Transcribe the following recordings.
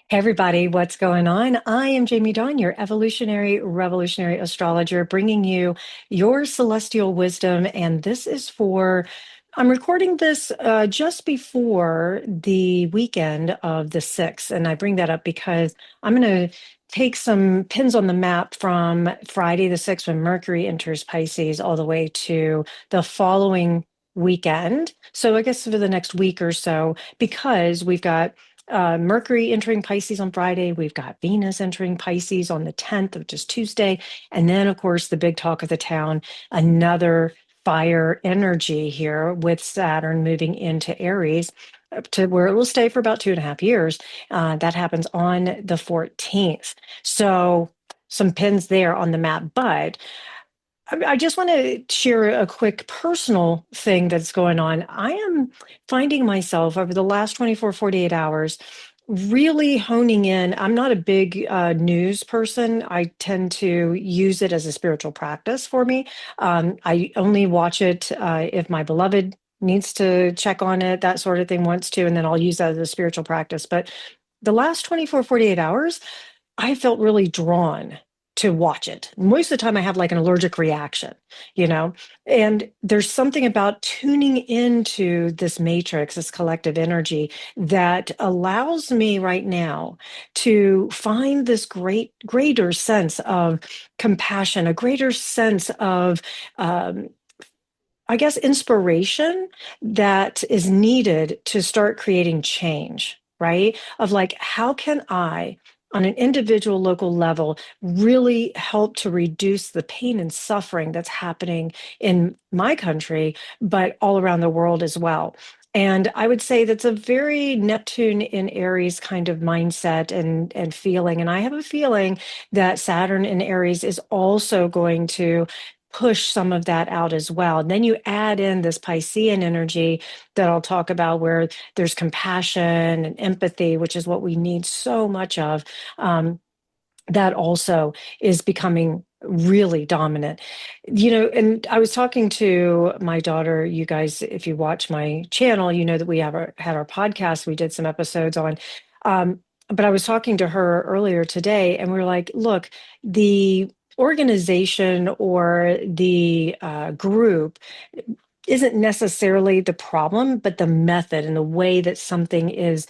Hey everybody, what's going on? I am Jamie Dawn, your evolutionary revolutionary astrologer, bringing you your celestial wisdom. And this is I'm recording this just before the weekend of the 6th. And I bring that up because I'm going to take some pins on the map from Friday the 6th when Mercury enters Pisces all the way to the following weekend. So I guess for the next week or so, because we've got Mercury entering Pisces on Friday. We've got Venus entering Pisces on the 10th, which is Tuesday. And then, of course, the big talk of the town, another fire energy here with Saturn moving into Aries up to where it will stay for about 2.5 years. That happens on the 14th. So some pins there on the map. But I just want to share a quick personal thing that's going on. I am finding myself over the last 24, 48 hours really honing in. I'm not a big news person. I tend to use it as a spiritual practice for me. I only watch it if my beloved needs to check on it, that sort of thing, wants to, and then I'll use that as a spiritual practice. But the last 24, 48 hours, I felt really drawn to watch it. Most of the time, I have like an allergic reaction, you know? And there's something about tuning into this matrix, this collective energy, that allows me right now to find this greater sense of compassion, a greater sense of, um, I guess, inspiration that is needed to start creating change, right? Of like, how can I, on an individual local level, really help to reduce the pain and suffering that's happening in my country, but all around the world as well? And I would say that's a very Neptune in Aries kind of mindset and feeling. And I have a feeling that Saturn in Aries is also going to push some of that out as well. And then you add in this Piscean energy that I'll talk about, where there's compassion and empathy, which is what we need so much of. That also is becoming really dominant. And I was talking to my daughter. You guys, if you watch my channel, you know that we had our podcast. We did some episodes on. But I was talking to her earlier today, and we were like, look, the organization or the group isn't necessarily the problem, but the method and the way that something is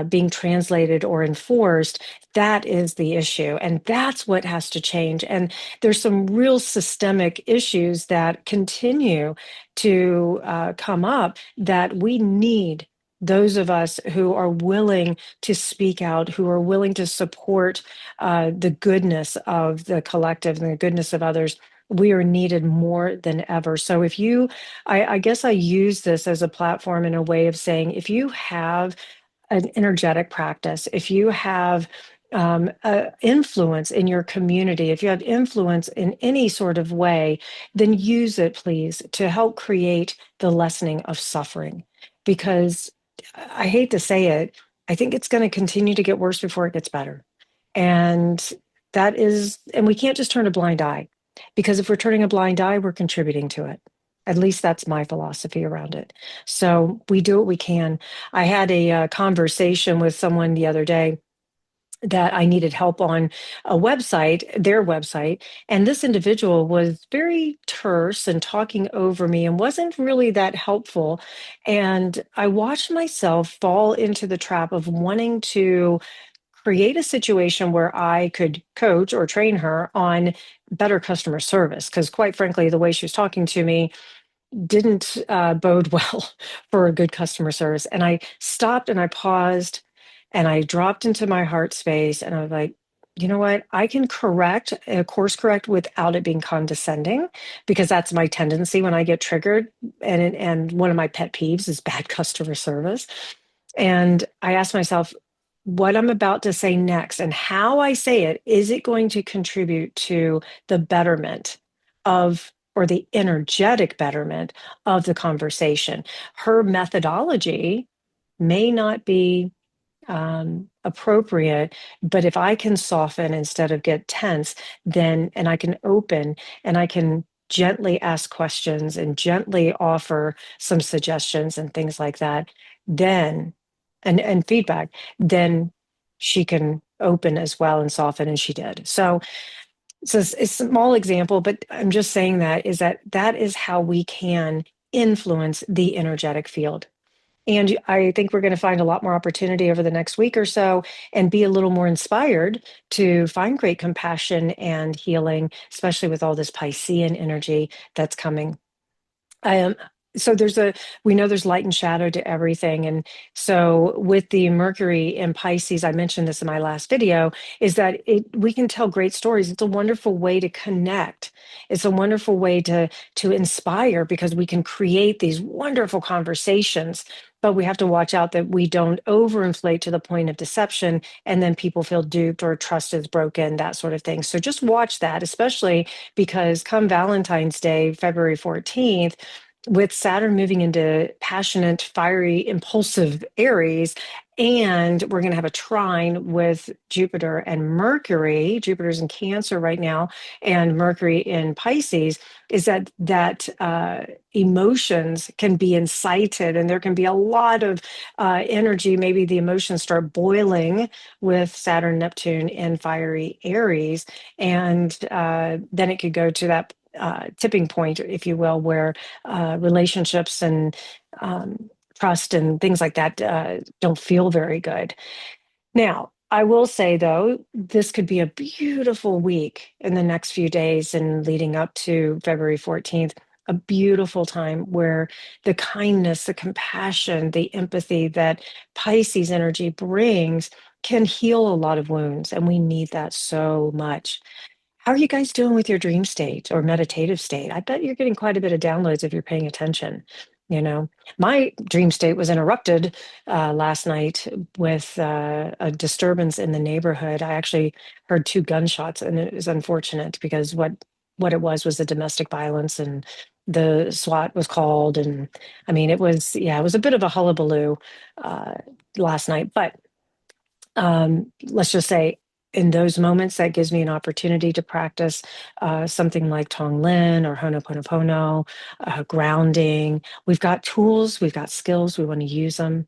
being translated or enforced, that is the issue. And that's what has to change. And there's some real systemic issues that continue to come up that we need those of us who are willing to speak out, who are willing to support the goodness of the collective and the goodness of others. We are needed more than ever. So I guess I use this as a platform in a way of saying, if you have an energetic practice, if you have influence in your community, if you have influence in any sort of way, then use it, please, to help create the lessening of suffering. Because I hate to say it, I think it's going to continue to get worse before it gets better. And and we can't just turn a blind eye, because if we're turning a blind eye, we're contributing to it. At least that's my philosophy around it. So we do what we can. I had a conversation with someone the other day that I needed help on a website, their website. And this individual was very terse and talking over me and wasn't really that helpful. And I watched myself fall into the trap of wanting to create a situation where I could coach or train her on better customer service. Because quite frankly, the way she was talking to me didn't bode well for a good customer service. And I stopped and I paused and I dropped into my heart space and I was like, you know what? I can course correct without it being condescending, because that's my tendency when I get triggered. And one of my pet peeves is bad customer service. And I asked myself, what I'm about to say next and how I say it, is it going to contribute to the betterment of, or the energetic betterment of the conversation? Her methodology may not be appropriate, but if I can soften instead of get tense, then, and I can open and I can gently ask questions and gently offer some suggestions and things like that, then, and feedback, then she can open as well and soften, and she did. So it's a small example, but I'm just saying that that is how we can influence the energetic field. And I think we're going to find a lot more opportunity over the next week or so and be a little more inspired to find great compassion and healing, especially with all this Piscean energy that's coming. Um, so we know there's light and shadow to everything. And so with the Mercury in Pisces, I mentioned this in my last video, is that we can tell great stories. It's a wonderful way to connect. It's a wonderful way to inspire because we can create these wonderful conversations. But we have to watch out that we don't overinflate to the point of deception and then people feel duped or trust is broken, that sort of thing. So just watch that, especially because come Valentine's Day, February 14th, with Saturn moving into passionate, fiery, impulsive Aries, and we're going to have a trine with Jupiter and Mercury. Jupiter's in Cancer right now, and Mercury in Pisces. Is that emotions can be incited, and there can be a lot of energy. Maybe the emotions start boiling with Saturn, Neptune, and fiery Aries, and then it could go to that tipping point, if you will, where relationships and trust and things like that don't feel very good. Now, I will say though, this could be a beautiful week in the next few days and leading up to February 14th. A beautiful time where the kindness, the compassion, the empathy that Pisces energy brings can heal a lot of wounds. And we need that so much. How are you guys doing with your dream state or meditative state? I bet you're getting quite a bit of downloads if you're paying attention. You know, my dream state was interrupted last night with a disturbance in the neighborhood. I actually heard two gunshots, and it was unfortunate because what it was a domestic violence, and the SWAT was called, and I mean, it was a bit of a hullabaloo uh, last night, but let's just say in those moments that gives me an opportunity to practice something like Tonglen or Honoponopono, grounding. We've got tools, we've got skills, we want to use them.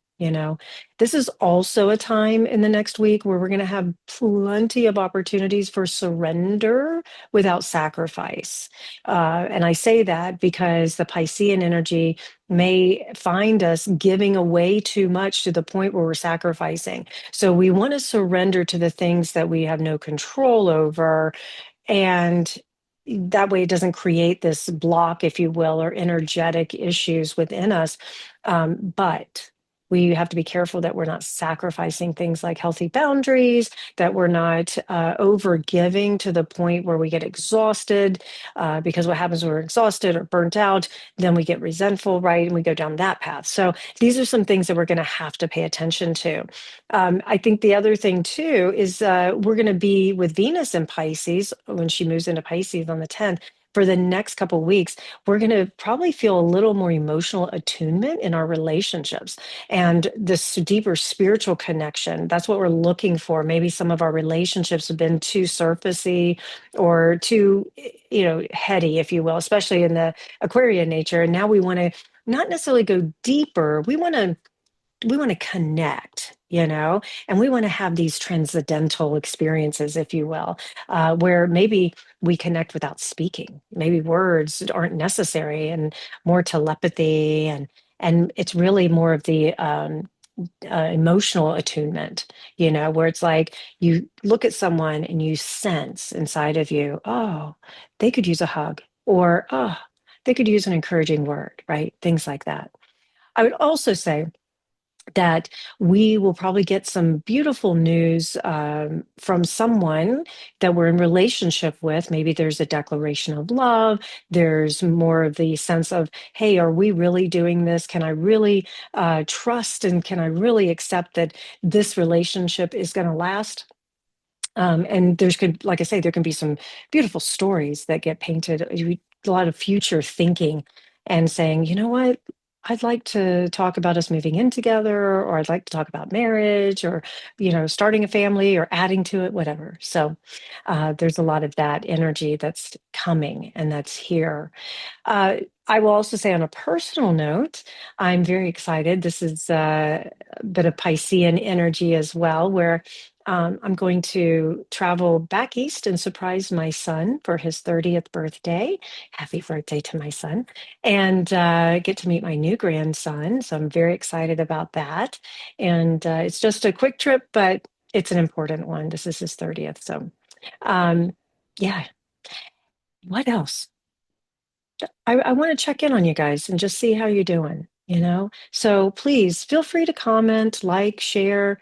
This is also a time in the next week where we're going to have plenty of opportunities for surrender without sacrifice. And I say that because the Piscean energy may find us giving away too much to the point where we're sacrificing. So we want to surrender to the things that we have no control over. And that way it doesn't create this block, if you will, or energetic issues within us. But we have to be careful that we're not sacrificing things like healthy boundaries, that we're not over giving to the point where we get exhausted. Because what happens when we're exhausted or burnt out, then we get resentful, right? And we go down that path. So these are some things that we're going to have to pay attention to. I think the other thing too is we're going to be with Venus in Pisces when she moves into Pisces on the 10th. For the next couple of weeks, we're going to probably feel a little more emotional attunement in our relationships and this deeper spiritual connection. That's what we're looking for. Maybe some of our relationships have been too surfacey or too, heady, if you will, especially in the Aquarian nature. And now we want to not necessarily go deeper. We want to connect, and we want to have these transcendental experiences, if you will, where maybe we connect without speaking. Maybe words aren't necessary, and more telepathy, and it's really more of the emotional attunement, where it's like you look at someone and you sense inside of you, oh, they could use a hug, or oh, they could use an encouraging word, right? Things like that. I would also say that we will probably get some beautiful news from someone that we're in relationship with. Maybe there's a declaration of love. There's more of the sense of, hey, are we really doing this? Can I really trust, and can I really accept that this relationship is going to last? And like I say, there can be some beautiful stories that get painted, a lot of future thinking and saying, you know what, I'd like to talk about us moving in together, or I'd like to talk about marriage, or, starting a family or adding to it, whatever. So there's a lot of that energy that's coming and that's here. I will also say on a personal note, I'm very excited. This is a bit of Piscean energy as well, where I'm going to travel back east and surprise my son for his 30th birthday. Happy birthday to my son. And get to meet my new grandson. So I'm very excited about that. And it's just a quick trip, but it's an important one. This is his 30th. So, um, yeah, what else? I want to check in on you guys and just see how you're doing, you know? So please feel free to comment, like, share,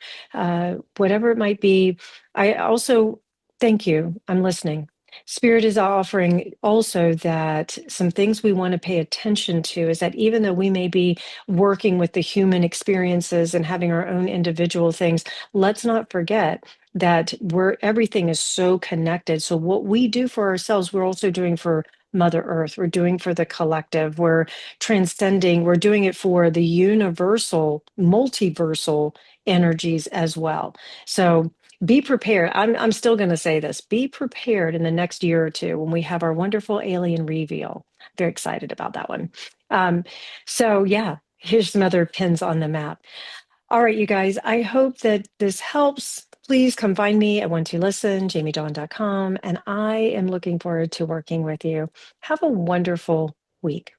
whatever it might be. I also thank you. I'm listening. Spirit is offering also that some things we want to pay attention to is that even though we may be working with the human experiences and having our own individual things, let's not forget that everything is so connected. So what we do for ourselves, we're also doing for Mother Earth. We're doing for the collective. We're transcending. We're doing it for the universal, multiversal energies as well. So be prepared. I'm still going to say this. Be prepared in the next year or two when we have our wonderful alien reveal. Very excited about that one. Um, so yeah, here's some other pins on the map. All right, you guys, I hope that this helps. Please come find me at One to Listen, jamiedawn.com, and I am looking forward to working with you. Have a wonderful week.